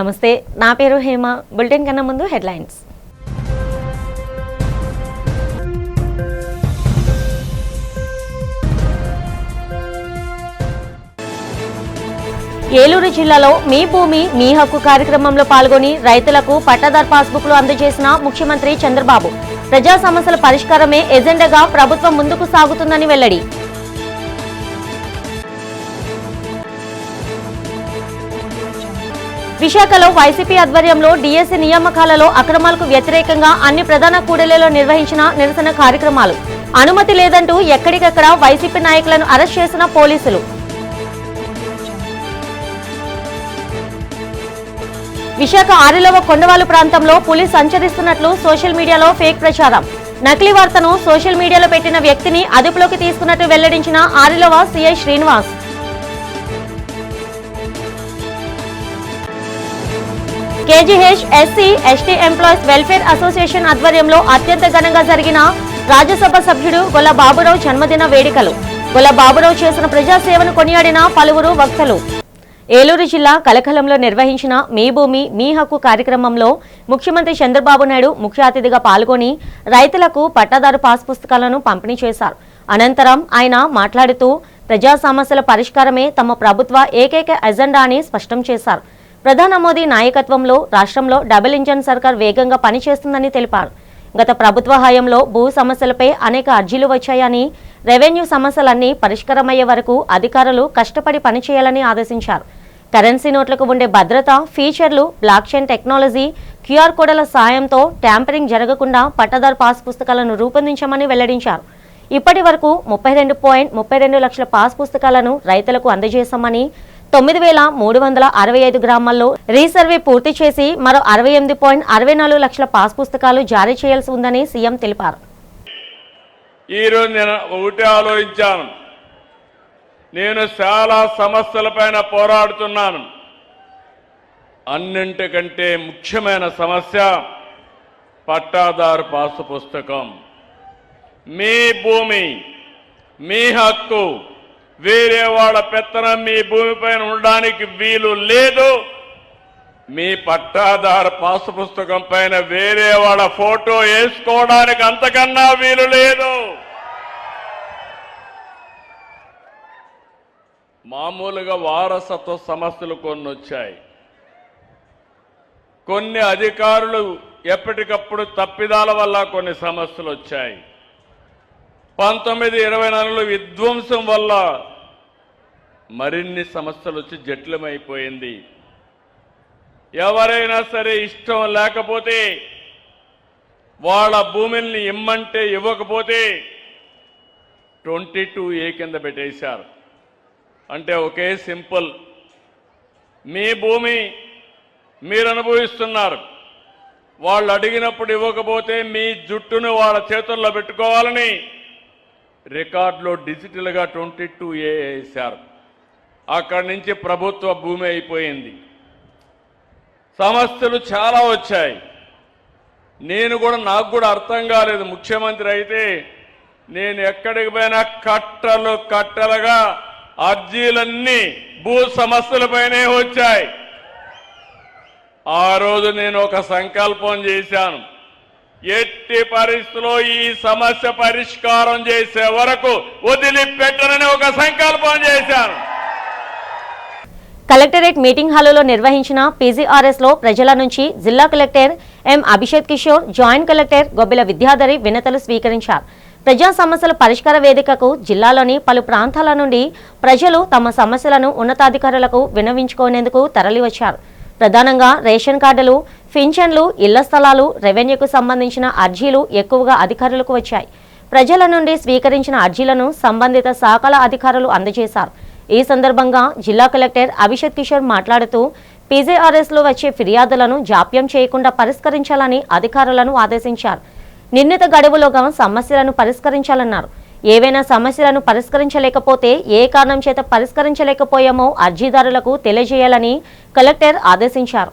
నమస్తే, నా పేరు హేమ. బులెటిన్ కన్నా ముందు హెడ్లైన్స్. ఏలూరు జిల్లాలో మీ భూమి మీ హక్కు కార్యక్రమంలో పాల్గొని రైతులకు పట్టాదారు పాస్బుక్లు అందజేసిన ముఖ్యమంత్రి చంద్రబాబు. ప్రజా సమస్యల పరిష్కారమే ఎజెండాగా ప్రభుత్వం ముందుకు సాగుతుందని వెల్లడి. విశాఖలో వైసీపీ ఆధ్వర్యంలో డీఎస్సీ నియామకాలలో అక్రమాలకు వ్యతిరేకంగా అన్ని ప్రధాన కూడళ్లలో నిర్వహించిన నిరసన కార్యక్రమాలు. అనుమతి లేదంటూ ఎక్కడికక్కడ వైసీపీ నాయకులను అరెస్ట్ చేసిన పోలీసులు. విశాఖ ఆరిలవ కొండవాలు ప్రాంతంలో పులి సంచరిస్తున్నట్లు సోషల్ మీడియాలో ఫేక్ ప్రచారం. నకిలీ వార్తను సోషల్ మీడియాలో పెట్టిన వ్యక్తిని అదుపులోకి తీసుకున్నట్టు వెల్లడించిన Arilova CI Srinivas. KGH SC ST employees welfare association ఆధ్వర్యంలో అత్యంత ఘనంగా జరిగిన రాజ్యసభ సభ్యుడు గొల్ల బాబురావు జన్మదిన వేడుకలు. గొల్ల బాబురావు చేసిన ప్రజాసేవను కొనియాడిన పలువురు వక్తలు. ఏలూరు జిల్లా కలకలంలో నిర్వహించిన మీ భూమి మీ హక్కు కార్యక్రమంలో ముఖ్యమంత్రి చంద్రబాబు నాయుడు ముఖ్య అతిథిగా పాల్గొని రైతులకు పట్టాదారు పాస్ పుస్తకాలను పంపిణీ చేశారు. అనంతరం ఆయన మాట్లాడుతూ ప్రజా సమస్యల పరిష్కారమే తమ ప్రభుత్వ ఏకైక ఎజెండా అని స్పష్టం చేశారు. ప్రధాని మోదీ నాయకత్వంలో రాష్ట్రంలో డబుల్ ఇంజన్ సర్కార్ వేగంగా పనిచేస్తుందని తెలిపారు. గత ప్రభుత్వ హయాంలో భూ సమస్యలపై అనేక అర్జీలు వచ్చాయని, రెవెన్యూ సమస్యలన్నీ పరిష్కారమయ్యే వరకు అధికారులు కష్టపడి పనిచేయాలని ఆదేశించారు. కరెన్సీ నోట్లకు ఉండే భద్రత, ఫీచర్లు, బ్లాక్ చైన్ టెక్నాలజీ, క్యూఆర్ కోడ్ల సాయంతో ట్యాంపరింగ్ జరగకుండా పట్టాదారు పాస్ పుస్తకాలను రూపొందించామని వెల్లడించారు. ఇప్పటి వరకు 32.32 లక్షల పాస్ పుస్తకాలను రైతులకు అందజేశామని, 9,365 గ్రామాల్లో రీసర్వే పూర్తి చేసి మరో 68.64 లక్షల పాస్ పుస్తకాలు జారీ చేయాల్సి ఉందని సీఎం తెలిపారు. ఈరోజు నేను ఒకటి ఆలోచించాను. నేను చాలా సమస్యలపైన పోరాడుతున్నాను. అన్నింటికంటే ముఖ్యమైన సమస్య పట్టాదారు పాసు పుస్తకం. మీ భూమి మీ హక్కు. వేరే వాళ్ళ పెత్తనం మీ భూమిపైన ఉండడానికి వీలు లేదు. మీ పట్టాదారు పాసు పుస్తకం పైన వేరే వాళ్ళ ఫోటో వేసుకోవడానికి అంతకన్నా వీలు లేదు. మామూలుగా వారసత్వ సమస్యలు కొన్ని వచ్చాయి. కొన్ని అధికారులు ఎప్పటికప్పుడు తప్పిదాల వల్ల కొన్ని సమస్యలు వచ్చాయి. 1924లో విధ్వంసం వల్ల మరిన్ని సమస్యలు వచ్చి జటిలమైపోయింది. ఎవరైనా సరే ఇష్టం లేకపోతే, వాళ్ళ భూమిని ఇమ్మంటే ఇవ్వకపోతే 22A కింద పెట్టేశారు. అంటే ఒకే సింపుల్, మీ భూమి మీరు అనుభవిస్తున్నారు, వాళ్ళు అడిగినప్పుడు ఇవ్వకపోతే మీ జుట్టును వాళ్ళ చేతుల్లో పెట్టుకోవాలని రికార్డులో డిజిటల్గా 22A వేశారు. అక్కడి నుంచి ప్రభుత్వ భూమి అయిపోయింది. సమస్యలు చాలా వచ్చాయి. నాకు కూడా అర్థం కాలేదు. ముఖ్యమంత్రి అయితే నేను ఎక్కడికి పోయినా కట్టలు కట్టలుగా అర్జీలన్నీ భూ సమస్యలపైనే వచ్చాయి. ఆ రోజు నేను ఒక సంకల్పం చేశాను. ఎట్టి పరిస్థితుల్లో ఈ సమస్య పరిష్కారం చేసే వరకు వదిలిపెట్టనని ఒక సంకల్పం చేశాను. కలెక్టరేట్ మీటింగ్ హాలులో నిర్వహించిన పీజీఆర్ఎస్ లో ప్రజల నుంచి జిల్లా collector M Abhishek Kishore, joint collector Gobbila Vidyadhari వినతులు స్వీకరించారు. ప్రజా సమస్యల పరిష్కార వేదికకు జిల్లాలోని పలు ప్రాంతాల నుండి ప్రజలు తమ సమస్యలను ఉన్నతాధికారులకు విన్నవించుకునేందుకు తరలివచ్చారు. ప్రధానంగా రేషన్ కార్డులు, పింఛన్లు, ఇళ్ల స్థలాలు, రెవెన్యూకు సంబంధించిన అర్జీలు ఎక్కువగా అధికారులకు వచ్చాయి. ప్రజల నుండి స్వీకరించిన అర్జీలను సంబంధిత శాఖల అధికారులు అందజేశారు. ఈ సందర్భంగా జిల్లా కలెక్టర్ అభిషేక్ కిషోర్ మాట్లాడుతూ పీజీఆర్ఎస్ లో వచ్చే ఫిర్యాదులను జాప్యం చేయకుండా పరిష్కరించాలని అధికారులను ఆదేశించారు. నిర్ణీత గడువులోగా సమస్యలను పరిష్కరించాలన్నారు. ఏవైనా సమస్యలను పరిష్కరించలేకపోతే ఏ కారణం చేత పరిష్కరించలేకపోయామో అర్జీదారులకు తెలియజేయాలని కలెక్టర్ ఆదేశించారు.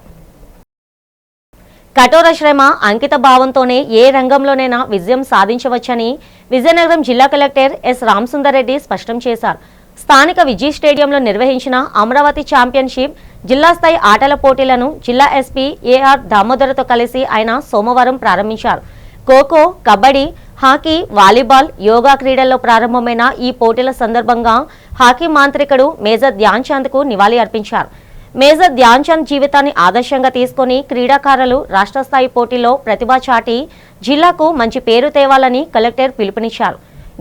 కఠోర శ్రమ, అంకిత భావంతోనే ఏ రంగంలోనైనా విజయం సాధించవచ్చని విజయనగరం జిల్లా కలెక్టర్ ఎస్ రామసుందర్ రెడ్డి స్పష్టం చేశారు. స్థానిక విజయ్ స్టేడియంలో నిర్వహించిన అమరావతి ఛాంపియన్షిప్ జిల్లా స్థాయి ఆటల పోటీలను జిల్లా ఎస్పీ ఏఆర్ దామోదర్తో కలిసి ఆయన సోమవారం ప్రారంభించారు. ఖోఖో, కబడ్డీ, హాకీ, వాలీబాల్, యోగా క్రీడల్లో ప్రారంభమైన ఈ పోటీల సందర్భంగా హాకీ మాంత్రికుడు మేజర్ ధ్యాన్ చంద్కు నివాళి అర్పించారు. మేజర్ ధ్యాన్ చంద్ జీవితాన్ని ఆదర్శంగా తీసుకుని క్రీడాకారులు రాష్ట్ర స్థాయి పోటీల్లో ప్రతిభ చాటి జిల్లాకు మంచి పేరు తేవాలని కలెక్టర్ పిలుపునిచ్చారు.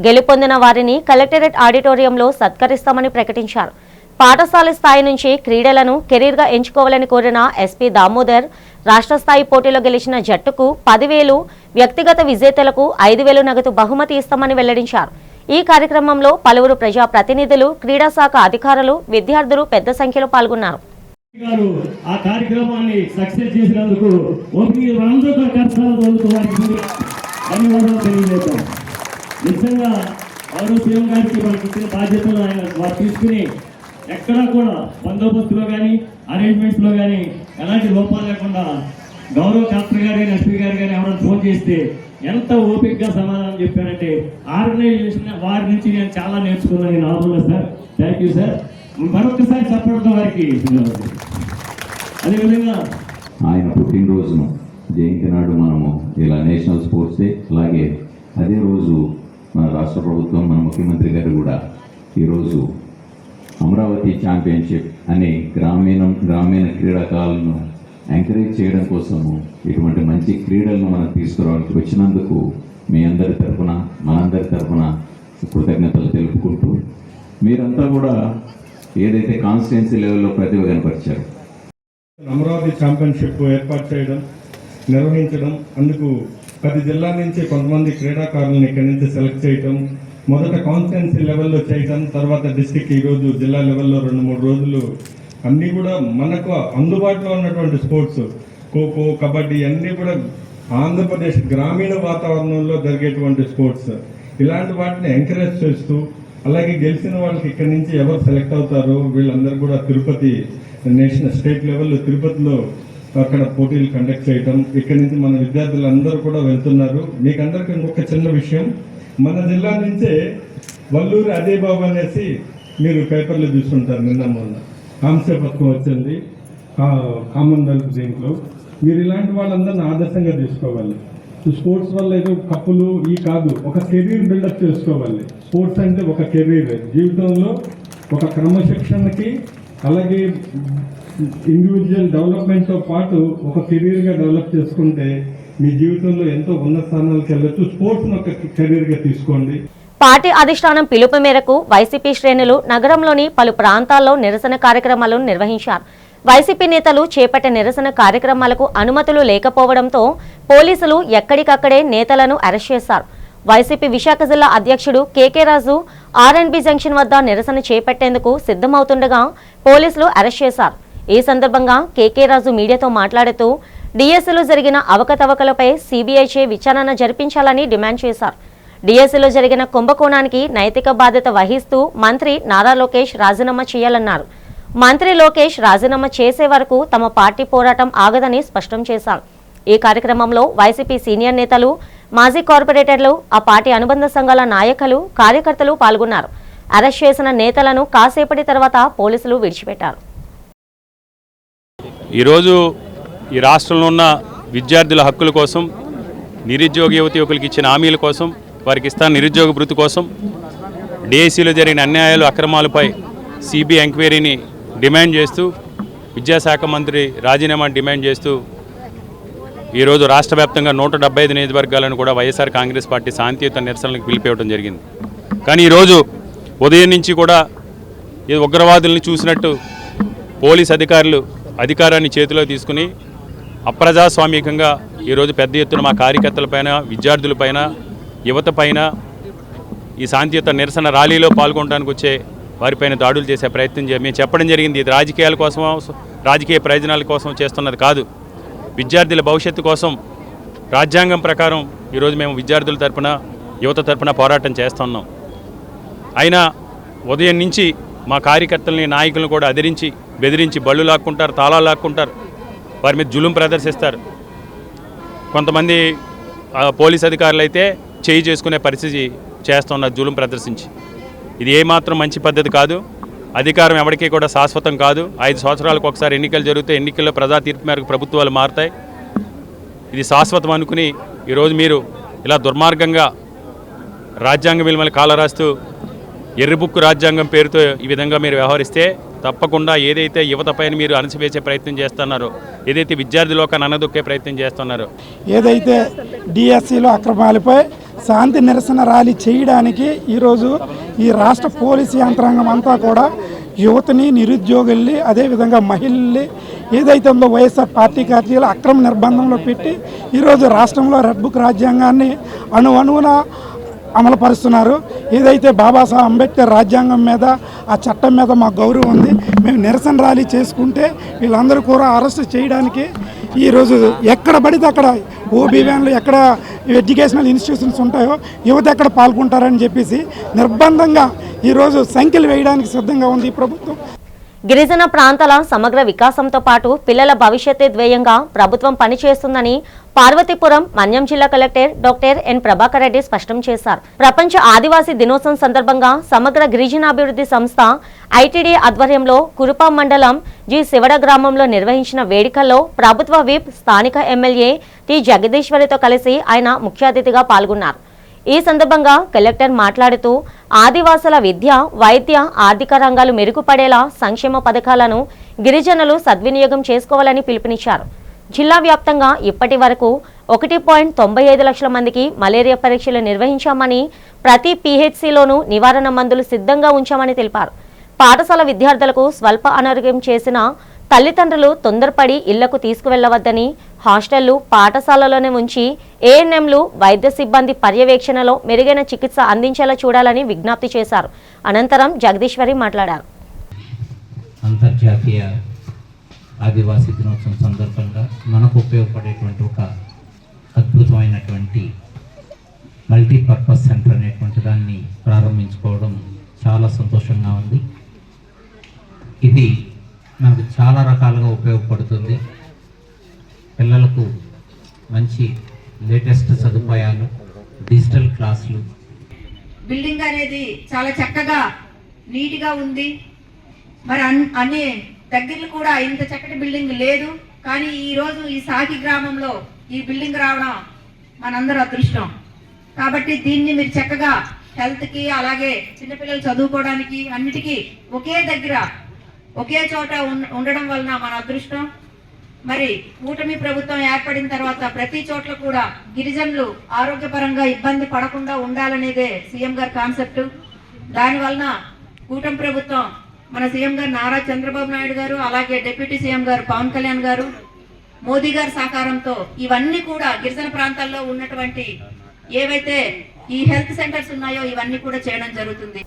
గెలుపొందిన వారిని కలెక్టరేట్ ఆడిటోరియంలో సత్కరిస్తామని ప్రకటించారు. పాఠశాల స్థాయి నుంచి క్రీడలను కెరీర్గా ఎంచుకోవాలని కోరిన ఎస్పీ దామోదర్ రాష్ట్ర స్థాయి పోటీలో గెలిచిన జట్టుకు 10,000, వ్యక్తిగత విజేతలకు 5,000 నగదు బహుమతి ఇస్తామని వెల్లడించారు. ఈ కార్యక్రమంలో పలువురు ప్రజా ప్రతినిధులు, క్రీడా శాఖ అధికారులు, విద్యార్థులు పెద్ద సంఖ్యలో పాల్గొన్నారు. ఆ కార్యక్రమాన్ని సక్సెస్ చేసినందుకు ధన్యవాదాలు తెలియజేద్దాం. నిజంగా గౌరవ సీఎం గారికి మనకి ఇచ్చిన బాధ్యతలు ఆయన వారు తీసుకుని ఎక్కడా కూడా బందోబస్తులో కానీ అరేంజ్మెంట్స్లో కానీ ఎలాంటి లోపాలు లేకుండా గౌరవ కలెక్టర్ గారు కానీ ఎస్పీ గారు కానీ ఎవరైనా ఫోన్ చేస్తే ఎంత ఓపికగా సమాధానం చెప్పారంటే ఆర్గనైజేషన్ వారి నుంచి నేను చాలా నేర్చుకున్నాను. నేను ఆదున్నా సార్, థ్యాంక్ యూ సార్. మరొకసారి చెప్పడం వారికి. అదేవిధంగా ఆయన పుట్టినరోజును జయంతి నాడు మనము ఇలా నేషనల్ స్పోర్ట్స్ డే, అలాగే అదే రోజు మన రాష్ట్ర ప్రభుత్వం, మన ముఖ్యమంత్రి గారు కూడా ఈరోజు అమరావతి ఛాంపియన్షిప్ అనే గ్రామీణ క్రీడాకారులను ఎంకరేజ్ చేయడం కోసము ఇటువంటి మంచి క్రీడలను మనం తీసుకురావడానికి వచ్చినందుకు మీ అందరి తరఫున, మనందరి తరఫున కృతజ్ఞతలు తెలుపుకుంటూ, మీరంతా కూడా ఏదైతే కాన్స్టిట్యున్సీ లెవెల్లో ప్రతిభ కనపరిచారు, అమరావతి ఛాంపియన్షిప్ ఏర్పాటు చేయడం, నిర్వహించడం, అందుకు 10 జిల్లాల నుంచి కొంతమంది క్రీడాకారులను ఇక్కడి నుంచి సెలెక్ట్ చేయటం, మొదట కాన్స్టిట్యున్సీ లెవెల్లో చేయటం, తర్వాత డిస్టిక్, ఈరోజు జిల్లా లెవెల్లో 2-3 రోజులు అన్నీ కూడా మనకు అందుబాటులో ఉన్నటువంటి స్పోర్ట్స్, ఖోఖో, కబడ్డీ అన్నీ కూడా ఆంధ్రప్రదేశ్ గ్రామీణ వాతావరణంలో జరిగేటువంటి స్పోర్ట్స్, ఇలాంటి వాటిని ఎంకరేజ్ చేస్తూ, అలాగే గెలిచిన వాళ్ళకి ఇక్కడి నుంచి ఎవరు సెలెక్ట్ అవుతారో వీళ్ళందరూ కూడా తిరుపతి నేషనల్ స్టేట్ లెవెల్లో తిరుపతిలో అక్కడ పోటీలు కండక్ట్ చేయటం, ఇక్కడి నుంచి మన విద్యార్థులందరూ కూడా వెళ్తున్నారు. మీకు అందరికీ ఇంకొక చిన్న విషయం, మన జిల్లా నుంచే వల్లూరు అజయ్ బాబు అనేసి మీరు పేపర్లో చూస్తుంటారు, నిన్న మొన్న కాంస్య పథకం వచ్చింది కామన్వెల్త్ దీంట్లో. మీరు ఇలాంటి వాళ్ళందరినీ ఆదర్శంగా తీసుకోవాలి. స్పోర్ట్స్ వల్ల ఏదో కప్పులు ఈ కాదు, ఒక కెరీర్ బిల్డప్ చేసుకోవాలి. స్పోర్ట్స్ అంటే ఒక కెరీర్, జీవితంలో ఒక క్రమశిక్షణకి అలాగే ఇండివిజువల్ డెవలప్మెంట్తో పాటు ఒక కెరీర్గా డెవలప్ చేసుకుంటే మీ జీవితంలో ఎంతో ఉన్నత స్థానాలకు వెళ్ళొచ్చు. స్పోర్ట్స్ని ఒక కెరీర్గా తీసుకోండి. పార్టీ అధిష్టానం పిలుపు మేరకు వైసీపీ శ్రేణులు నగరంలోని పలు ప్రాంతాల్లో నిరసన కార్యక్రమాలను నిర్వహించారు. వైసీపీ నేతలు చేపట్టే నిరసన కార్యక్రమాలకు అనుమతులు లేకపోవడంతో పోలీసులు ఎక్కడికక్కడే నేతలను అరెస్ట్ చేశారు. వైసీపీ విశాఖ జిల్లా అధ్యక్షుడు కేకే రాజు ఆర్ఎన్బి జంక్షన్ వద్ద నిరసన చేపట్టేందుకు సిద్ధమవుతుండగా పోలీసులు అరెస్ట్ చేశారు. ఈ సందర్భంగా కేకే రాజు మీడియాతో మాట్లాడుతూ డిఎస్సీలో జరిగిన అవకతవకలపై సిబిఐచే విచారణ జరిపించాలని డిమాండ్ చేశారు. డిఎస్సీలో జరిగిన కుంభకోణానికి నైతిక బాధ్యత వహిస్తూ మంత్రి నారా లోకేష్ రాజీనామా చేయాలన్నారు. మంత్రి లోకేష్ రాజీనామా చేసే వరకు తమ పార్టీ పోరాటం ఆగదని స్పష్టం చేశారు. ఈ కార్యక్రమంలో వైసీపీ సీనియర్ నేతలు, మాజీ కార్పొరేటర్లు, ఆ పార్టీ అనుబంధ సంఘాల నాయకులు, కార్యకర్తలు పాల్గొన్నారు. అరెస్ట్ చేసిన నేతలను కాసేపటి తర్వాత పోలీసులు విడిచిపెట్టారు. ఈరోజు ఈ రాష్ట్రంలో ఉన్న విద్యార్థుల హక్కుల కోసం, నిరుద్యోగ యువకులకు ఇచ్చిన హామీల కోసం, వారికి ఇస్తున్న నిరుద్యోగ భృతి కోసం, డిఎస్సీలో జరిగిన అన్యాయాలు, అక్రమాలపై సిబిఐ ఎంక్వైరీని డిమాండ్ చేస్తూ, విద్యాశాఖ మంత్రి రాజీనామా డిమాండ్ చేస్తూ ఈరోజు రాష్ట్ర వ్యాప్తంగా 175 నియోజకవర్గాలను కూడా వైఎస్ఆర్ కాంగ్రెస్ పార్టీ శాంతియుత నిరసనలకు పిలిపివ్వడం జరిగింది. కానీ ఈరోజు ఉదయం నుంచి కూడా ఈ ఉగ్రవాదుల్ని చూసినట్టు పోలీస్ అధికారులు అధికారాన్ని చేతిలో తీసుకుని అప్రజాస్వామికంగా ఈరోజు పెద్ద ఎత్తున మా కార్యకర్తలపైన, విద్యార్థులపైన, యువత పైన ఈ శాంతియుత నిరసన ర్యాలీలో పాల్గొనడానికి వచ్చే వారిపైన దాడులు చేసే ప్రయత్నం మేము చెప్పడం జరిగింది. ఇది రాజకీయాల కోసం, రాజకీయ ప్రయోజనాల కోసం చేస్తున్నది కాదు. విద్యార్థుల భవిష్యత్తు కోసం రాజ్యాంగం ప్రకారం ఈరోజు మేము విద్యార్థుల తరపున, యువత తరపున పోరాటం చేస్తున్నాం. అయినా ఉదయం నుంచి మా కార్యకర్తలని, నాయకులను కూడా అదిరించి, బెదిరించి బళ్ళు లాక్కుంటారు, తాళాలు లాక్కుంటారు, వారి మీద జులుం ప్రదర్శిస్తారు. కొంతమంది పోలీస్ అధికారులు అయితే చేయి చేసుకునే పరిస్థితి చేస్తున్నారు జులుం ప్రదర్శించి. ఇది ఏమాత్రం మంచి పద్ధతి కాదు. అధికారం ఎవరికీ కూడా శాశ్వతం కాదు. 5 సంవత్సరాలకు ఒకసారి ఎన్నికలు జరిగితే ఎన్నికల్లో ప్రజా తీర్పు మేరకు ప్రభుత్వాలు మారుతాయి. ఇది శాశ్వతం అనుకుని ఈరోజు మీరు ఇలా దుర్మార్గంగా రాజ్యాంగ విలువలు కాలరాస్తూ ఎర్రబుక్కు రాజ్యాంగం పేరుతో ఈ విధంగా మీరు వ్యవహరిస్తే తప్పకుండా ఏదైతే యువత పైన మీరు అణచివేసే ప్రయత్నం చేస్తున్నారో, ఏదైతే విద్యార్థి లోకాన్ని అనదొక్కే ప్రయత్నం చేస్తున్నారో, ఏదైతే డిఎస్సిలో అక్రమాలపై శాంతి నిరసన ర్యాలీ చేయడానికి ఈరోజు ఈ రాష్ట్ర పోలీసు యంత్రాంగం అంతా కూడా యువతని, నిరుద్యోగుల్ని, అదేవిధంగా మహిళల్ని ఏదైతే ఉందో వైఎస్ఆర్ పార్టీ కార్యాలయాలు అక్రమ నిర్బంధంలో పెట్టి ఈరోజు రాష్ట్రంలో రెడ్ బుక్ రాజ్యాంగాన్ని అణువణువున అమలుపరుస్తున్నారు. ఏదైతే బాబాసాహెబ్ అంబేద్కర్ రాజ్యాంగం మీద, ఆ చట్టం మీద మాకు గౌరవం ఉంది. మేము నిరసన ర్యాలీ చేసుకుంటే వీళ్ళందరూ కూడా అరెస్ట్ చేయడానికి ఈరోజు ఎక్కడ పడితే అక్కడ ఓబీ వ్యాన్లు, ఎక్కడ ఎడ్యుకేషనల్ ఇన్స్టిట్యూషన్స్ ఉంటాయో యువత ఎక్కడ పాల్గొంటారని చెప్పేసి నిర్బంధంగా ఈరోజు సంఖ్యలు వేయడానికి సిద్ధంగా ఉంది ఈ ప్రభుత్వం. గిరిజన ప్రాంతాల సమగ్ర వికాసంతో పాటు పిల్లల భవిష్యత్తే ధ్యేయంగా ప్రభుత్వం పనిచేస్తుందని పార్వతీపురం మన్యం జిల్లా collector doctor N Prabhakar Reddy స్పష్టం చేశారు. ప్రపంచ ఆదివాసీ దినోత్సవం సందర్భంగా సమగ్ర గిరిజనాభివృద్ధి సంస్థ ఐటీడీ ఆధ్వర్యంలో కురుపాం మండలం జి శివడ గ్రామంలో నిర్వహించిన వేడుకల్లో ప్రభుత్వ విప్, స్థానిక ఎమ్మెల్యే టి జగదీశ్వరితో కలిసి ఆయన ముఖ్య అతిథిగా పాల్గొన్నారు. ఈ సందర్భంగా కలెక్టర్ మాట్లాడుతూ ఆదివాసుల విద్య, వైద్య, ఆర్థిక రంగాలు మెరుగుపడేలా సంక్షేమ పథకాలను గిరిజనులు సద్వినియోగం చేసుకోవాలని పిలుపునిచ్చారు. జిల్లా వ్యాప్తంగా ఇప్పటి వరకు 1.95 లక్షల మందికి మలేరియా పరీక్షలు నిర్వహించామని, ప్రతి పీహెచ్సీలోనూ నివారణ మందులు సిద్ధంగా ఉంచామని తెలిపారు. పాఠశాల విద్యార్థులకు స్వల్ప అనారోగ్యం చేసిన తల్లిదండ్రులు తొందరపడి ఇళ్లకు తీసుకువెళ్లవద్దని, హాస్టళ్లు, పాఠశాలలోనే ఉంచి ఏఎన్ఎంలు, వైద్య సిబ్బంది పర్యవేక్షణలో మెరుగైన చికిత్స అందించేలా చూడాలని విజ్ఞప్తి చేశారు. అనంతరం జగదీశ్వరి మాట్లాడారు. అంతర్జాతీయ ఆదివాసీ దినోత్సవం సందర్భంగా మనకు ఉపయోగపడేటువంటి ఒక అద్భుతమైనటువంటి మల్టీపర్పస్ సెంటర్ అనేటువంటి దాన్ని ప్రారంభించుకోవడం చాలా సంతోషంగా ఉంది. ఇది మనకు చాలా రకాలుగా ఉపయోగపడుతుంది. పిల్లలకు మంచి లేటెస్ట్ సదుపాయాలు, డిజిటల్ క్లాసులు. బిల్డింగ్ అనేది చాలా చక్కగా నీట్గా ఉంది. మరి అన్ని దగ్గరలో కూడా ఇంత చక్కటి బిల్డింగ్ లేదు. కానీ ఈరోజు ఈ సాకి గ్రామంలో ఈ బిల్డింగ్ రావడం మనందరూ అదృష్టం. కాబట్టి దీన్ని మీరు చక్కగా హెల్త్కి, అలాగే చిన్నపిల్లలు చదువుకోవడానికి అన్నిటికీ ఒకే దగ్గర, ఒకే చోట ఉండడం వలన మన అదృష్టం. మరి కూటమి ప్రభుత్వం ఏర్పడిన తర్వాత ప్రతి చోట్ల కూడా గిరిజనులు ఆరోగ్యపరంగా ఇబ్బంది పడకుండా ఉండాలనేదే సీఎం గారి కాన్సెప్ట్. దానివలన కూటమి ప్రభుత్వం, మన సీఎం గారు నారా చంద్రబాబు నాయుడు గారు, అలాగే డిప్యూటీ సీఎం గారు పవన్ కళ్యాణ్ గారు, మోదీ గారి సహకారంతో ఇవన్నీ కూడా గిరిజన ప్రాంతాల్లో ఉన్నటువంటి ఏవైతే ఈ హెల్త్ సెంటర్స్ ఉన్నాయో ఇవన్నీ కూడా చేయడం జరుగుతుంది.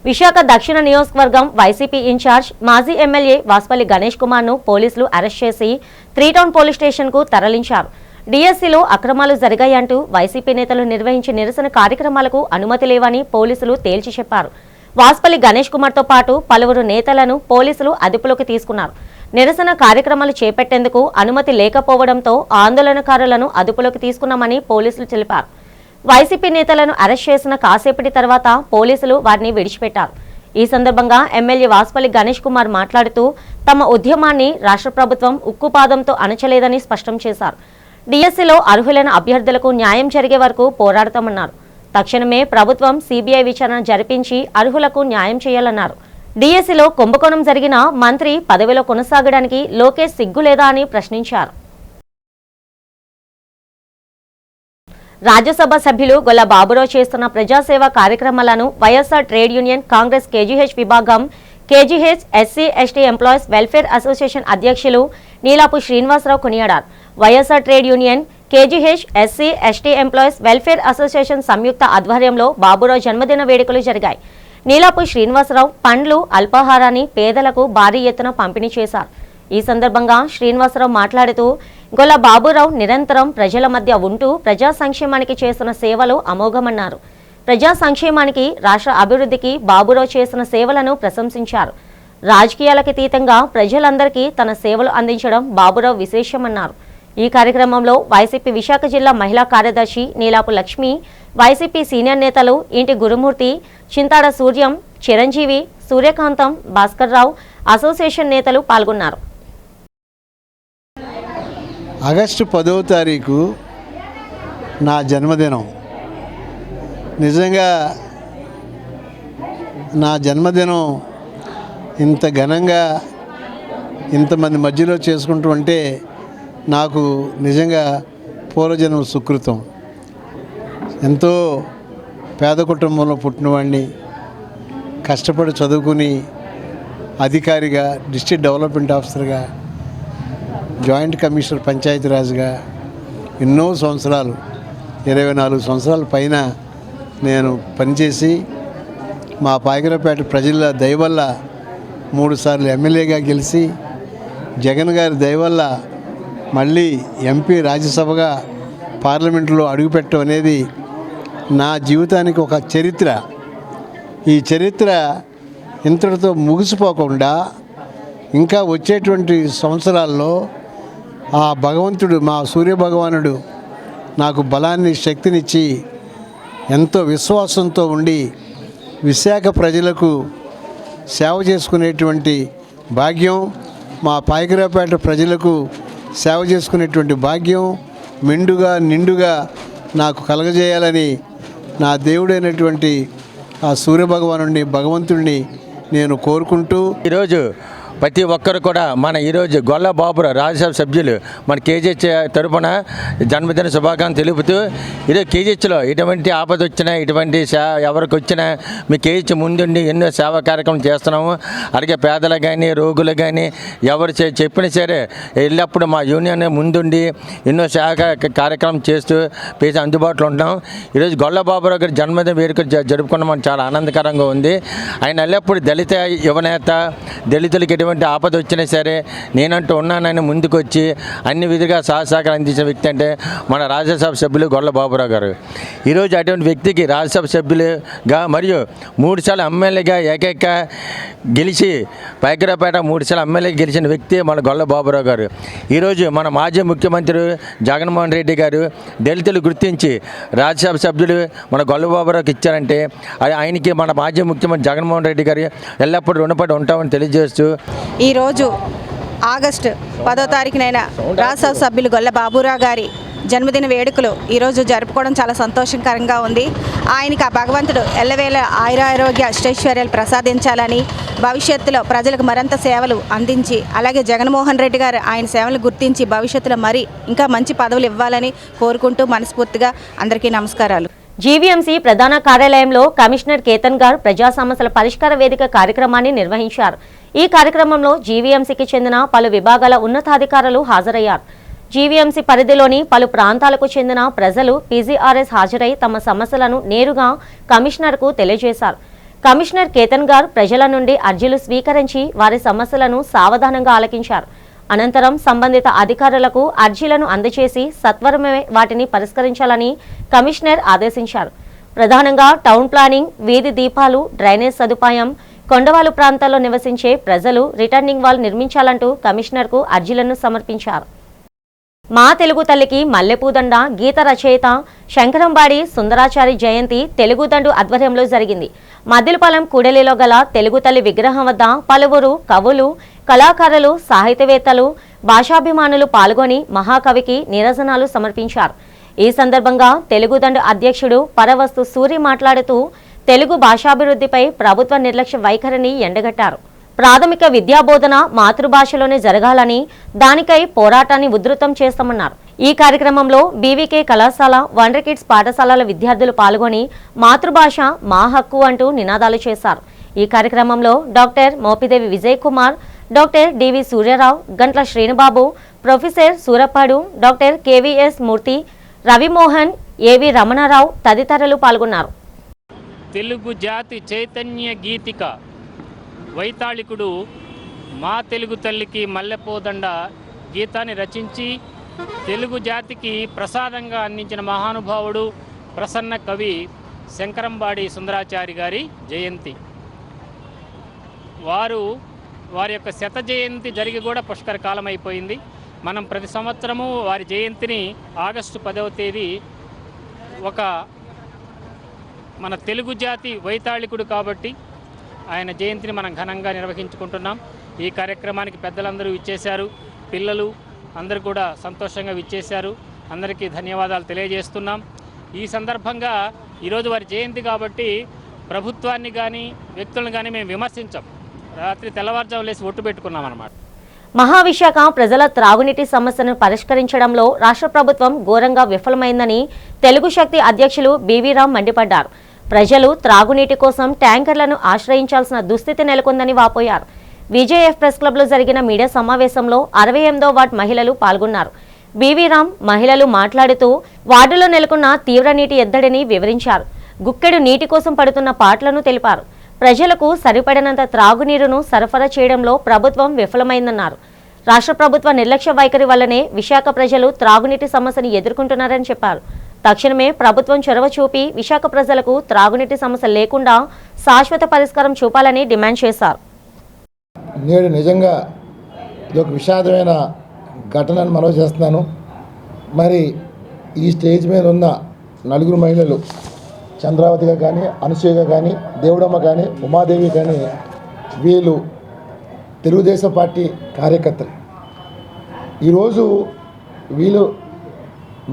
విశాఖ దక్షిణ నియోజకవర్గం వైసీపీ ఇన్ఛార్జ్, మాజీ ఎమ్మెల్యే వాస్పల్లి గణేష్ కుమార్ ను పోలీసులు అరెస్ట్ చేసి 3 టౌన్ పోలీస్ స్టేషన్ కు తరలించారు. డిఎస్సీలో అక్రమాలు జరిగాయంటూ వైసీపీ నేతలు నిర్వహించే నిరసన కార్యక్రమాలకు అనుమతి లేవని పోలీసులు తేల్చి చెప్పారు. వాస్పల్లి గణేష్ కుమార్ తో పాటు పలువురు నేతలను పోలీసులు అదుపులోకి తీసుకున్నారు. నిరసన కార్యక్రమాలు చేపట్టేందుకు అనుమతి లేకపోవడంతో ఆందోళనకారులను అదుపులోకి తీసుకున్నామని పోలీసులు తెలిపారు. వైసీపీ నేతలను అరెస్ట్ చేసిన కాసేపటి తర్వాత పోలీసులు వారిని విడిచిపెట్టారు. ఈ సందర్భంగా ఎమ్మెల్యే వాస్పల్లి గణేష్ కుమార్ మాట్లాడుతూ తమ ఉద్యమాన్ని రాష్ట్ర ప్రభుత్వం ఉక్కుపాదంతో అణచలేదని స్పష్టం చేశారు. డిఎస్సీలో అర్హులైన అభ్యర్థులకు న్యాయం జరిగే వరకు పోరాడతామన్నారు. తక్షణమే ప్రభుత్వం సిబిఐ విచారణ జరిపించి అర్హులకు న్యాయం చేయాలన్నారు. డిఎస్సీలో కుంభకోణం జరిగిన మంత్రి పదవిలో కొనసాగడానికి లోకేష్ సిగ్గులేదా అని ప్రశ్నించారు. రాజ్యసభ సభ్యులు గొల్ల బాబురావు చేస్తున్న ప్రజాసేవ కార్యక్రమాలను YSR trade union Congress KGH విభాగం, KGH SC ST employees welfare association అధ్యక్షులు నీలాపు శ్రీనివాసరావు కొనియాడారు. YSR trade union, KGH SC ST employees welfare association సంయుక్త ఆధ్వర్యంలో బాబురావు జన్మదిన వేడుకలు జరిగాయి. నీలాపు శ్రీనివాసరావు పండ్లు, అల్పాహారాన్ని పేదలకు భారీ ఎత్తున పంపిణీ చేశారు. ఈ సందర్భంగా శ్రీనివాసరావు మాట్లాడుతూ గొల్ల బాబురావు నిరంతరం ప్రజల మధ్య ఉంటూ ప్రజా సంక్షేమానికి చేస్తున్న సేవలు అమోఘమన్నారు. ప్రజా సంక్షేమానికి, రాష్ట్ర అభివృద్ధికి బాబురావు చేసిన సేవలను ప్రశంసించారు. రాజకీయాలకు అతీతంగా ప్రజలందరికీ తన సేవలు అందించడం బాబురావు విశేషమన్నారు. ఈ కార్యక్రమంలో వైసీపీ విశాఖ జిల్లా మహిళా కార్యదర్శి నీలాపు లక్ష్మి, వైసీపీ సీనియర్ నేతలు ఇంటి గురుమూర్తి, చింతాడ సూర్యం, చిరంజీవి, సూర్యకాంతం, భాస్కర్ రావు అసోసియేషన్ నేతలు పాల్గొన్నారు. ఆగస్టు 10వ తారీఖు నా జన్మదినం. నిజంగా నా జన్మదినం ఇంత ఘనంగా ఇంతమంది మధ్యలో చేసుకుంటూ ఉంటే నాకు నిజంగా పూర్వజన్మ సుకృతం. ఎంతో పేద కుటుంబంలో పుట్టినవాడిని, కష్టపడి చదువుకుని అధికారిగా, డిస్ట్రిక్ట్ డెవలప్మెంట్ ఆఫీసర్గా, జాయింట్ కమిషనర్ పంచాయతీరాజ్గా ఎన్నో సంవత్సరాలు 24 సంవత్సరాల పైన నేను పనిచేసి మా పాయకరావుపేట ప్రజల దయవల్ల 3 సార్లు ఎమ్మెల్యేగా గెలిచి జగన్ గారి దయవల్ల మళ్ళీ ఎంపీ రాజ్యసభగా పార్లమెంటులో అడుగుపెట్టడం అనేది నా జీవితానికి ఒక చరిత్ర. ఈ చరిత్ర ఇంతటితో ముగిసిపోకుండా ఇంకా వచ్చేటువంటి సంవత్సరాల్లో ఆ భగవంతుడు, మా సూర్య భగవానుడు నాకు బలాన్ని, శక్తినిచ్చి ఎంతో విశ్వాసంతో ఉండి విశాఖ ప్రజలకు సేవ చేసుకునేటువంటి భాగ్యం, మా పాయకరావుపేట ప్రజలకు సేవ చేసుకునేటువంటి భాగ్యం మెండుగా నిండుగా నాకు కలగజేయాలని నా దేవుడైనటువంటి ఆ సూర్యభగవానుడిని, భగవంతుడిని నేను కోరుకుంటూ ఈరోజు ప్రతి ఒక్కరు కూడా మన ఈరోజు గొల్ల బాబురావు రాజ్యసభ సభ్యులు మన కేజీహెచ్ తరపున జన్మదిన శుభాకాంక్షలు తెలుపుతూ ఈరోజు కేజీహెచ్లో ఎటువంటి ఆపద వచ్చినా, ఎటువంటి ఎవరికి వచ్చినా మీ కేజీహెచ్ ముందుండి ఎన్నో సేవా కార్యక్రమం చేస్తున్నాము. అలాగే పేదలు కానీ, రోగులు కానీ ఎవరు చెప్పినా సరే ఎల్లప్పుడు మా యూనియన్ ముందుండి ఎన్నో సేవా కార్యక్రమం చేస్తూ పేసి అందుబాటులో ఉంటాం. ఈరోజు గొల్ల బాబురావు గారి జన్మదిన వేడుక జరుపుకున్నాం, మనకు చాలా ఆనందకరంగా ఉంది. ఆయన ఎల్లప్పుడు దళిత యువనేత, దళితులకి ఎటువంటి ఆపద వచ్చినా సరే నేనంటూ ఉన్నానని ముందుకు వచ్చి అన్ని విధంగా సహకారం అందించిన వ్యక్తి అంటే మన రాజ్యసభ సభ్యులు గొల్ల బాబురావు గారు. ఈరోజు అటువంటి వ్యక్తికి రాజ్యసభ సభ్యులుగా మరియు 3 సార్లు ఎమ్మెల్యేగా ఏకైక గెలిచి పాయకరావుపేట 3 సార్లు ఎమ్మెల్యేగా గెలిచిన వ్యక్తి మన గొల్ల బాబురావు గారు. ఈరోజు మన మాజీ ముఖ్యమంత్రి జగన్మోహన్ రెడ్డి గారు దళితులు గుర్తించి రాజ్యసభ సభ్యులు మన గొల్ల బాబురావుకి ఇచ్చారంటే ఆయనకి మన మాజీ ముఖ్యమంత్రి జగన్మోహన్ రెడ్డి గారు ఎల్లప్పుడూ రుణపడి ఉంటామని తెలియజేస్తూ ఈరోజు ఆగస్టు 10వ తారీఖునైన రాజ్యసభ సభ్యులు గొల్ల బాబురావు గారి జన్మదిన వేడుకలు ఈరోజు జరుపుకోవడం చాలా సంతోషకరంగా ఉంది. ఆయనకి ఆ భగవంతుడు ఎల్లవేళ ఆయురారోగ్య అష్టైశ్వర్యాలు ప్రసాదించాలని, భవిష్యత్తులో ప్రజలకు మరింత సేవలు అందించి, అలాగే జగన్మోహన్ రెడ్డి గారు ఆయన సేవలు గుర్తించి భవిష్యత్తులో మరి ఇంకా మంచి పదవులు ఇవ్వాలని కోరుకుంటూ మనస్ఫూర్తిగా అందరికీ నమస్కారాలు. జీవీఎంసీ ప్రధాన కార్యాలయంలో కమిషనర్ కేతన్ గారు ప్రజా సమస్యల పరిష్కార వేదిక కార్యక్రమాన్ని నిర్వహించారు. ఈ కార్యక్రమంలో జీవీఎంసీకి చెందిన పలు విభాగాల ఉన్నతాధికారులు హాజరయ్యారు. జీవీఎంసీ పరిధిలోని పలు ప్రాంతాలకు చెందిన ప్రజలు పీజీఆర్ఎస్ హాజరై తమ సమస్యలను నేరుగా కమిషనర్కు తెలియజేశారు. కమిషనర్ కేతన్ గారు ప్రజల నుండి అర్జీలు స్వీకరించి వారి సమస్యలను సావధానంగా ఆలకించారు. అనంతరం సంబంధిత అధికారులకు అర్జీలను అందజేసి సత్వరమే వాటిని పరిష్కరించాలని కమిషనర్ ఆదేశించారు. ప్రధానంగా టౌన్ ప్లానింగ్, వీధి దీపాలు, డ్రైనేజ్ సదుపాయం, కొండవాలు ప్రాంతాల్లో నివసించే ప్రజలు రిటర్నింగ్ వాల్ నిర్మించాలంటూ కమిషనర్కు అర్జీలను సమర్పించారు. మా తెలుగు తల్లికి మల్లెపూదండ గీత రచయిత శంకరంబాడి సుందరాచారి జయంతి తెలుగుదండు ఆధ్వర్యంలో జరిగింది. మద్దిలపాలెం కూడలిలో గల తెలుగు తల్లి విగ్రహం వద్ద పలువురు కవులు, కళాకారులు, సాహిత్యవేత్తలు, భాషాభిమానులు పాల్గొని మహాకవికి నీరాజనాలు సమర్పించారు. ఈ సందర్భంగా తెలుగుదండు అధ్యక్షుడు పరవస్తు సూరి మాట్లాడుతూ తెలుగు భాషాభివృద్ధిపై ప్రభుత్వ నిర్లక్ష్య వైఖరిని ఎండగట్టారు. ప్రాథమిక విద్యాబోధన మాతృభాషలోనే జరగాలని, దానికై పోరాటాన్ని ఉధృతం చేస్తామన్నారు. ఈ కార్యక్రమంలో బీవీకే కళాశాల, వండర్ కిడ్స్ పాఠశాలల విద్యార్థులు పాల్గొని మాతృభాష మా హక్కు అంటూ నినాదాలు చేశారు. ఈ కార్యక్రమంలో డాక్టర్ మోపిదేవి విజయ్ కుమార్, డాక్టర్ డివి సూర్యరావు, గంట్ల శ్రీనుబాబు, ప్రొఫెసర్ సూరపాడు, డాక్టర్ కేవీఎస్ మూర్తి, రవిమోహన్, ఏవి రమణారావు తదితరులు పాల్గొన్నారు. తెలుగు జాతి చైతన్య గీతిక వైతాళికుడు మా తెలుగు తల్లికి మల్లెపోదండ గీతాన్ని రచించి తెలుగు జాతికి ప్రసాదంగా అందించిన మహానుభావుడు ప్రసన్న కవి శంకరంబాడి సుందరాచారి గారి జయంతి. వారి యొక్క శత జయంతి జరిగి కూడా పుష్కర కాలం అయిపోయింది. మనం ప్రతి సంవత్సరము వారి జయంతిని ఆగస్టు 10వ తేదీ ఒక మన తెలుగు జాతి వైతాళికుడు కాబట్టి ఆయన జయంతిని మనం ఘనంగా నిర్వహించుకుంటున్నాం. ఈ కార్యక్రమానికి పెద్దలందరూ ఇచ్చేశారు, పిల్లలు అందరూ కూడా సంతోషంగా విచ్చేశారు. అందరికీ ధన్యవాదాలు తెలియజేస్తున్నాం. ఈ సందర్భంగా ఈరోజు వారి జయంతి కాబట్టి ప్రభుత్వాన్ని కానీ వ్యక్తులను కానీ మేము విమర్శించాం. రాత్రి తెల్లవారుజాము లేసి ఒట్టు పెట్టుకున్నాం అన్నమాట. మహావిశాఖ ప్రజల త్రాగునీటి సమస్యను పరిష్కరించడంలో రాష్ట్ర ప్రభుత్వం ఘోరంగా విఫలమైందని తెలుగు శక్తి అధ్యక్షులు బివి రామ్ మండిపడ్డారు. ప్రజలు త్రాగునీటి కోసం ట్యాంకర్లను ఆశ్రయించాల్సిన దుస్థితి నెలకొందని వాపోయారు. విజేఎఫ్ ప్రెస్ క్లబ్లో జరిగిన మీడియా సమావేశంలో 68వ వార్డు మహిళలు పాల్గొన్నారు. బివి రామ్ మహిళలు మాట్లాడుతూ వార్డులో నెలకొన్న తీవ్ర నీటి ఎద్దడిని వివరించారు. గుక్కెడు నీటి కోసం పడుతున్న పాటలను తెలిపారు. ప్రజలకు సరిపడినంత త్రాగునీరును సరఫరా చేయడంలో ప్రభుత్వం విఫలమైందన్నారు. రాష్ట్ర ప్రభుత్వ నిర్లక్ష్య వైఖరి వల్లనే విశాఖ ప్రజలు త్రాగునీటి సమస్యను ఎదుర్కొంటున్నారని చెప్పారు. తక్షణమే ప్రభుత్వం చొరవ చూపి విశాఖ ప్రజలకు త్రాగునీటి సమస్య లేకుండా శాశ్వత పరిష్కారం చూపాలని డిమాండ్ చేశారు. నేడు నిజంగా ఇది ఒక విషాదమైన ఘటనను మనవి చేస్తున్నాను. మరి ఈ స్టేజ్ మీద ఉన్న నలుగురు మహిళలు, చంద్రావతిగా కానీ, అనసూయగా కానీ, దేవుడమ్మ కానీ, ఉమాదేవి కానీ, వీళ్ళు తెలుగుదేశం పార్టీ కార్యకర్తలు. ఈరోజు వీళ్ళు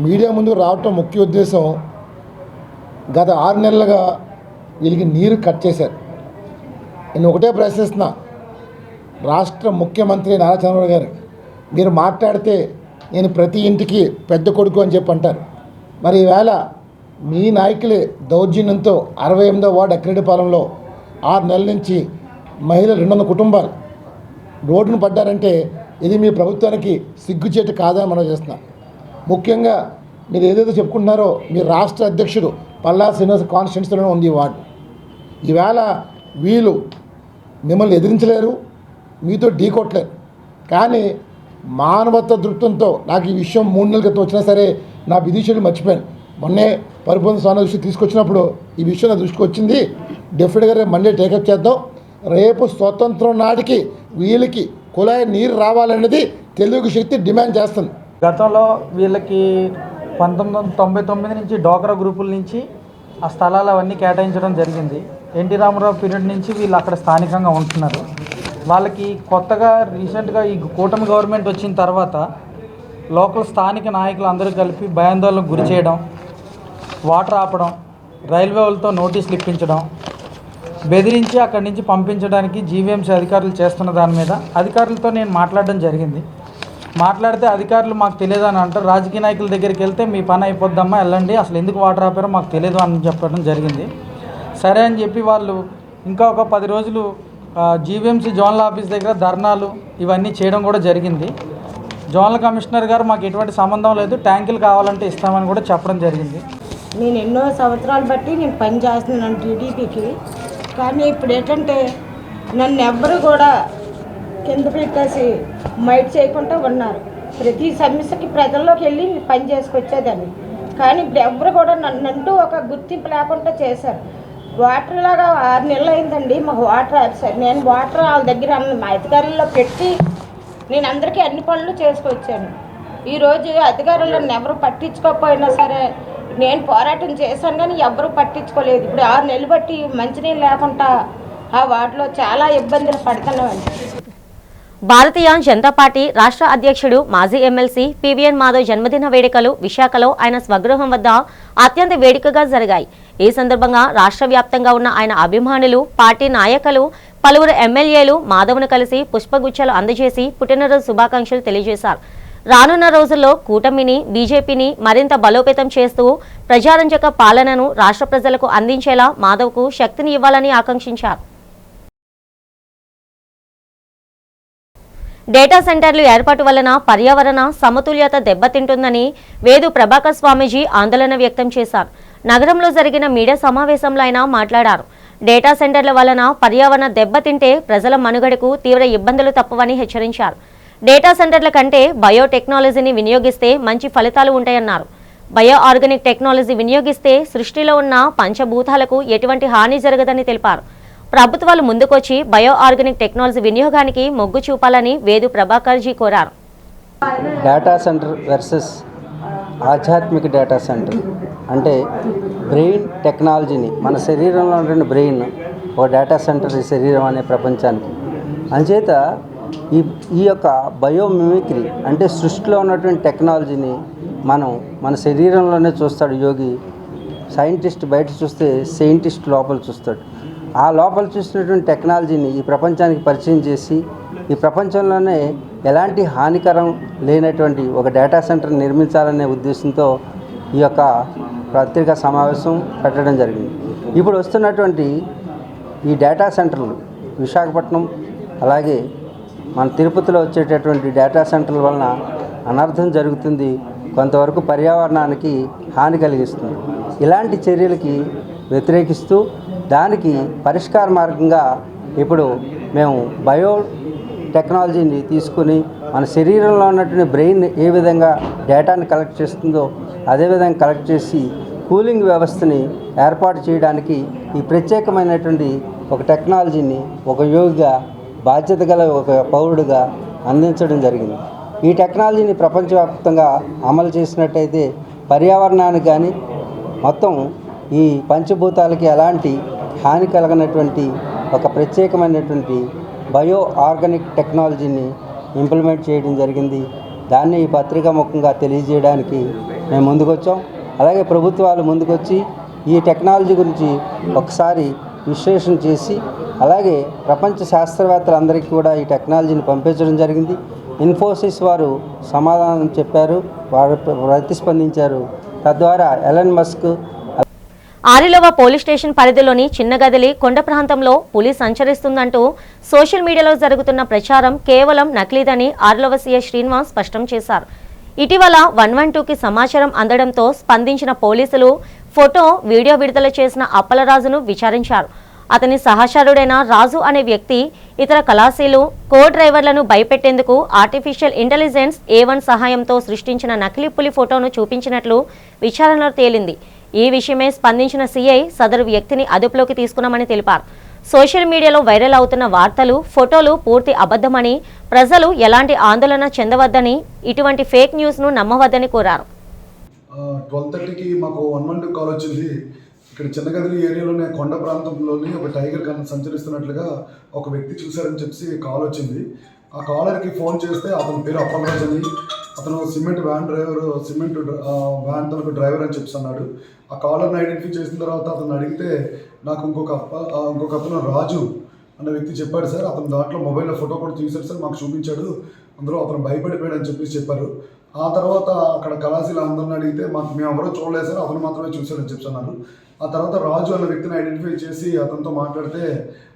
మీడియా ముందు రావటం ముఖ్య ఉద్దేశం, గత 6 నెలలుగా వీళ్ళకి నీరు కట్ చేశారు. నేను ఒకటే ప్రశ్నిస్తున్నా, రాష్ట్ర ముఖ్యమంత్రి నారా చంద్రబాబు గారు, మీరు మాట్లాడితే నేను ప్రతి ఇంటికి పెద్ద కొడుకు అని చెప్పి అంటారు. మరి ఈవేళ మీ నాయకులే దౌర్జన్యంతో 68వ వార్డు అక్కిరెడ్డిపాలెంలో 6 నెలల నుంచి మహిళలు 200 కుటుంబాలు రోడ్డును పడ్డారంటే ఇది మీ ప్రభుత్వానికి సిగ్గుచేటు కాదని మనం చేస్తున్నాం. ముఖ్యంగా మీరు ఏదైతే చెప్పుకుంటున్నారో, మీ రాష్ట్ర అధ్యక్షుడు పల్లా శ్రీనివాస కాన్స్టిట్యున్సీలోనే ఉంది ఈ వార్డు. ఈవేళ వీళ్ళు మిమ్మల్ని ఎదిరించలేరు, మీతో ఢీకొట్టలేరు. కానీ మానవత్వ దృక్పథంతో నాకు ఈ విషయం 3 నెలల క్రితం వచ్చినా సరే నా విధిషుడు మర్చిపోయాను. మొన్నే పరిపూర్ణ స్వామి దృష్టి తీసుకొచ్చినప్పుడు ఈ విషయం నా దృష్టికి వచ్చింది. డెఫినెట్గా రేపు మండే టేకప్ చేద్దాం. రేపు స్వతంత్రం నాటికి వీళ్ళకి కుళాయి నీరు రావాలనేది తెలుగు శక్తి డిమాండ్ చేస్తుంది. గతంలో వీళ్ళకి 1999 నుంచి డోక్రా గ్రూపుల నుంచి ఆ స్థలాలు అవన్నీ కేటాయించడం జరిగింది. ఎన్టీ రామారావు పీరియడ్ నుంచి వీళ్ళు అక్కడ స్థానికంగా ఉంటున్నారు. వాళ్ళకి కొత్తగా రీసెంట్గా ఈ కూటమి గవర్నమెంట్ వచ్చిన తర్వాత లోకల్ స్థానిక నాయకులు అందరూ కలిపి భయాందోళనకు గురి చేయడం, వాటర్ ఆపడం, రైల్వే వాళ్ళతో నోటీసులు ఇప్పించడం, బెదిరించి అక్కడి నుంచి పంపించడానికి జీవీఎంసీ అధికారులు చేస్తున్న దాని మీద అధికారులతో నేను మాట్లాడడం జరిగింది. మాట్లాడితే అధికారులు మాకు తెలియదు అని అంటారు. రాజకీయ నాయకుల దగ్గరికి వెళ్తే మీ పని అయిపోద్దమ్మా, వెళ్ళండి, అసలు ఎందుకు వాటర్ ఆపారో మాకు తెలియదు అని చెప్పడం జరిగింది. సరే అని చెప్పి వాళ్ళు ఇంకా ఒక 10 రోజులు జీవీఎంసీ జోనల్ ఆఫీస్ దగ్గర ధర్నాలు ఇవన్నీ చేయడం కూడా జరిగింది. జోనల్ కమిషనర్ గారు మాకు ఎటువంటి సంబంధం లేదు, ట్యాంకులు కావాలంటే ఇస్తామని కూడా చెప్పడం జరిగింది. నేను ఎన్నో సంవత్సరాలు బట్టి నేను పని చేస్తున్నాను టీడీపీకి. కానీ ఇప్పుడు ఏంటంటే నన్ను ఎవ్వరు కూడా కింద పెట్టేసి మైట్ చేయకుండా ఉన్నారు. ప్రతి సమస్యకి ప్రజల్లోకి వెళ్ళి పని చేసుకొచ్చేదాన్ని. కానీ ఇప్పుడు ఎవ్వరు కూడా నన్నంటూ ఒక గుర్తింపు లేకుండా చేశారు. వాటర్ లాగా 6 నెలలు అయిందండి మాకు వాటర్ ఆపేశారు. నేను వాటర్ వాళ్ళ దగ్గర మా అధికారుల్లో పెట్టి నేను అందరికీ అన్ని పనులు చేసుకొచ్చాను. ఈరోజు అధికారులను ఎవరు పట్టించుకోకపోయినా సరే నేను పోరాటం చేశాను, కానీ ఎవరు పట్టించుకోలేదు. ఇప్పుడు 6 నెలలు బట్టి మంచినీళ్ళు లేకుండా ఆ వాటిలో చాలా ఇబ్బందులు పడుతున్నామండి. భారతీయ జనతా పార్టీ రాష్ట్ర అధ్యక్షుడు మాజీ ఎమ్మెల్సీ పివిఎన్ మాధవ్ జన్మదిన వేడుకలు విశాఖలో ఆయన స్వగృహం వద్ద అత్యంత వేడుకగా జరిగాయి. ఈ సందర్భంగా రాష్ట్ర వ్యాప్తంగా ఉన్న ఆయన అభిమానులు, పార్టీ నాయకులు, పలువురు ఎమ్మెల్యేలు మాధవ్ను కలిసి పుష్పగుచ్చాలు అందజేసి పుట్టినరోజు శుభాకాంక్షలు తెలియజేశారు. రానున్న రోజుల్లో కూటమిని, బీజేపీని మరింత బలోపేతం చేస్తూ ప్రజారంజక పాలనను రాష్ట్ర ప్రజలకు అందించేలా మాధవ్కు శక్తిని ఇవ్వాలని ఆకాంక్షించారు. డేటా సెంటర్లు ఏర్పాటు వలన పర్యావరణ సమతుల్యత దెబ్బతింటుందని వేదు ప్రభాకర్ స్వామీజీ ఆందోళన వ్యక్తం చేశారు. నగరంలో జరిగిన మీడియా సమావేశంలో ఆయన మాట్లాడారు. డేటా సెంటర్ల వలన పర్యావరణ దెబ్బతింటే ప్రజల మనుగడకు తీవ్ర ఇబ్బందులు తప్పవని హెచ్చరించారు. డేటా సెంటర్ల కంటే బయోటెక్నాలజీని వినియోగిస్తే మంచి ఫలితాలు ఉంటాయన్నారు. బయో ఆర్గానిక్ టెక్నాలజీ వినియోగిస్తే సృష్టిలో ఉన్న పంచభూతాలకు ఎటువంటి హాని జరగదని తెలిపారు. ప్రభుత్వాలు ముందుకొచ్చి బయో ఆర్గానిక్ టెక్నాలజీ వినియోగానికి మొగ్గు చూపాలని వేదు ప్రభాకర్జీ కోరారు. డేటా సెంటర్ వర్సెస్ ఆధ్యాత్మిక డేటా సెంటర్. అంటే బ్రెయిన్ టెక్నాలజీని, మన శరీరంలో ఉన్న బ్రెయిన్ ఒక డేటా సెంటర్, ఈ శరీరం అనే ప్రపంచానికి. అంచేత ఈ యొక్క బయోమిమిక్రీ అంటే సృష్టిలో ఉన్నటువంటి టెక్నాలజీని మన శరీరంలోనే చూస్తాడు యోగి. సైంటిస్ట్ బయట చూస్తే సైంటిస్ట్ లోపల చూస్తాడు. ఆ లోపల చూసినటువంటి టెక్నాలజీని ఈ ప్రపంచానికి పరిచయం చేసి ఈ ప్రపంచంలోనే ఎలాంటి హానికరం లేనటువంటి ఒక డేటా సెంటర్ నిర్మించాలనే ఉద్దేశంతో ఈ యొక్క పత్రికా సమావేశం పెట్టడం జరిగింది. ఇప్పుడు వస్తున్నటువంటి ఈ డేటా సెంటర్లు విశాఖపట్నం అలాగే మన తిరుపతిలో వచ్చేటటువంటి డేటా సెంటర్ల వలన అనర్థం జరుగుతుంది, కొంతవరకు పర్యావరణానికి హాని కలిగిస్తుంది. ఇలాంటి చర్యలకి వ్యతిరేకిస్తూ దానికి పరిష్కార మార్గంగా ఇప్పుడు మేము బయో టెక్నాలజీని తీసుకుని మన శరీరంలో ఉన్నటువంటి బ్రెయిన్ ఏ విధంగా డేటాని కలెక్ట్ చేస్తుందో అదేవిధంగా కలెక్ట్ చేసి కూలింగ్ వ్యవస్థని ఏర్పాటు చేయడానికి ఈ ప్రత్యేకమైనటువంటి ఒక టెక్నాలజీని ఒక యోగిగా బాధ్యత గల ఒక పౌరుడిగా అందించడం జరిగింది. ఈ టెక్నాలజీని ప్రపంచవ్యాప్తంగా అమలు చేసినట్టయితే పర్యావరణానికి కానీ మొత్తం ఈ పంచభూతాలకి ఎలాంటి హాని కలగనటువంటి ఒక ప్రత్యేకమైనటువంటి బయో ఆర్గానిక్ టెక్నాలజీని ఇంప్లిమెంట్ చేయడం జరిగింది. దాన్ని ఈ పత్రికా ముఖంగా తెలియజేయడానికి మేము ముందుకొచ్చాం. అలాగే ప్రభుత్వాలు ముందుకొచ్చి ఈ టెక్నాలజీ గురించి ఒకసారి విశ్లేషణ చేసి అలాగే ప్రపంచ శాస్త్రవేత్తలందరికీ కూడా ఈ టెక్నాలజీని పంపించడం జరిగింది. ఇన్ఫోసిస్ వారు సమాధానం చెప్పారు, వారు ప్రతిస్పందించారు. తద్వారా Elon Musk Arilova police station పరిధిలోని చిన్న గదిలి కొండ ప్రాంతంలో పులి సంచరిస్తుందంటూ సోషల్ మీడియాలో జరుగుతున్న ప్రచారం కేవలం నకిలీదని ఆరిలోవ సీఐ శ్రీనివాస్ స్పష్టం చేశారు. ఇటీవల 112కి సమాచారం అందడంతో స్పందించిన పోలీసులు ఫోటో, వీడియో విడుదల చేసిన అప్పలరాజును విచారించారు. అతని సహచరుడైన రాజు అనే వ్యక్తి ఇతర కళాశీలు, కో డ్రైవర్లను భయపెట్టేందుకు ఆర్టిఫిషియల్ ఇంటెలిజెన్స్ A1 సహాయంతో సృష్టించిన నకిలీ పులి ఫోటోను చూపించినట్లు విచారణలో తేలింది. ఈ విషయమై స్పందించిన సీఐ సదరు వ్యక్తిని అదుపులోకి తీసుకున్నామని తెలిపారు. సోషల్ మీడియాలో వైరల్ అవుతున్న వార్తలు, ఫోటోలు పూర్తి అబద్ధమని, ప్రజలు ఎలాంటి ఆందోళన చెందవద్దని, ఇటువంటి ఫేక్ న్యూస్ను నమ్మవద్దని కోరారు. 12:30కి మాకు 112 కాల్ వచ్చింది. ఇక్కడ చిన్నగదిలి ఏరియాలోనే కొండ ప్రాంతంలోని ఒక టైగర్ సంచరిస్తున్నట్లుగా ఒక వ్యక్తి చూశారని చెప్పి కాల్ వచ్చింది. ఆ కాలర్కి ఫోన్ చేస్తే అతని పేరు అప్పలరాజు అని, అతను సిమెంట్ వ్యాన్ తనకు డ్రైవర్ అని చెప్పి అన్నాడు. ఆ కాలర్ని ఐడెంటిఫై చేసిన తర్వాత అతను అడిగితే నాకు ఇంకొక అతను రాజు అన్న వ్యక్తి చెప్పాడు సార్, అతను దాంట్లో మొబైల్లో ఫోటో కూడా తీశాడు సార్, మాకు చూపించాడు, అందులో అతను భయపడిపోయాడు అని చెప్పారు. ఆ తర్వాత అక్కడ కళాశీల అందరిని అడిగితే మేము ఎవరో చూడలేదు సార్, అతను మాత్రమే చూశాడని చెప్పి అన్నారు. ఆ తర్వాత రాజు అన్న వ్యక్తిని ఐడెంటిఫై చేసి అతనితో మాట్లాడితే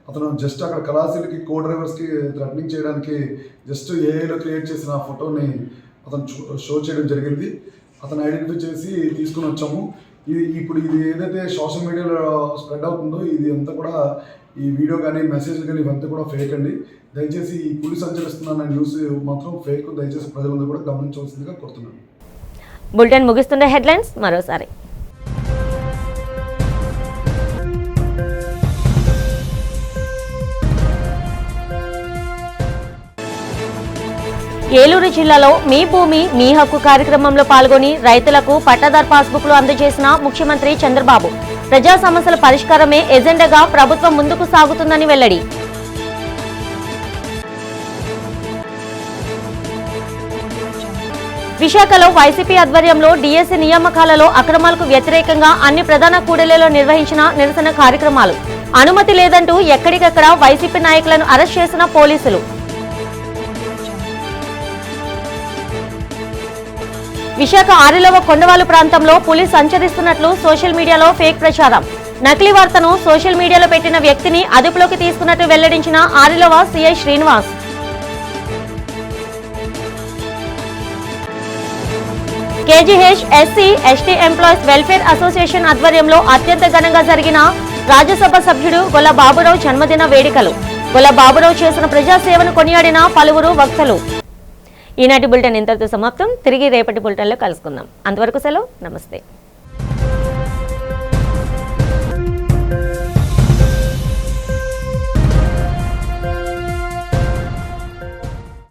అతను జస్ట్ అక్కడ కళాశీలకి కో డ్రైవర్స్కి థ్రెటనింగ్ చేయడానికి జస్ట్ ఏఐలో క్రియేట్ చేసిన ఫోటోని అతను షో చేయడం జరిగింది. అతను ఐడెంటిఫై చేసి తీసుకుని వచ్చాము. ఇప్పుడు ఇది ఏదైతే సోషల్ మీడియాలో స్ప్రెడ్ అవుతుందో ఇది అంతా కూడా ఈ వీడియో కానీ మెసేజ్లు కానీ ఇవంతా కూడా ఫేక్ అండి. దయచేసి ఈ పులి సంచరిస్తున్న న్యూస్ మాత్రం ఫేక్. దయచేసి ప్రజలందరూ కూడా గమనించవలసిందిగా కోరుతున్నాను. బులెటిన్ ముగిస్తున్న హెడ్లైన్స్ మరోసారి. ఏలూరు జిల్లాలో మీ భూమి మీ హక్కు కార్యక్రమంలో పాల్గొని రైతులకు పట్టాదార్ పాస్బుక్లు అందజేసిన ముఖ్యమంత్రి చంద్రబాబు. ప్రజా సమస్యల పరిష్కారమే ఎజెండాగా ప్రభుత్వం ముందుకు సాగుతుందని వెల్లడి. విశాఖలో వైసీపీ ఆధ్వర్యంలో డిఎస్సి నియామకాలలో అక్రమాలకు వ్యతిరేకంగా అన్ని ప్రధాన కూడలిలో నిర్వహించిన నిరసన కార్యక్రమాలు. అనుమతి లేదంటూ ఎక్కడికక్కడ వైసీపీ నాయకులను అరెస్ట్ చేసిన పోలీసులు. విశాఖ ఆరిలోవ కొండవాలు ప్రాంతంలో పులి సంచరిస్తున్నట్లు సోషల్ మీడియాలో ఫేక్ ప్రచారం. నకిలీ వార్తను సోషల్ మీడియాలో పెట్టిన వ్యక్తిని అదుపులోకి తీసుకున్నట్టు వెల్లడించిన Arilova CI Srinivas. KGH SC ST employees welfare association ఆధ్వర్యంలో అత్యంత ఘనంగా జరిగిన రాజ్యసభ సభ్యుడు గొల్ల బాబురావు జన్మదిన వేడుకలు. గొల్ల బాబురావు చేసిన ప్రజాసేవను కొనియాడిన పలువురు వక్తలు. ఈనాటి బులెటిన్ ఇంతటితో సమాప్తం. తిరిగి రేపటి బులెటిన్లో కలుసుకుందాం. అంతవరకు సెలవు. నమస్తే.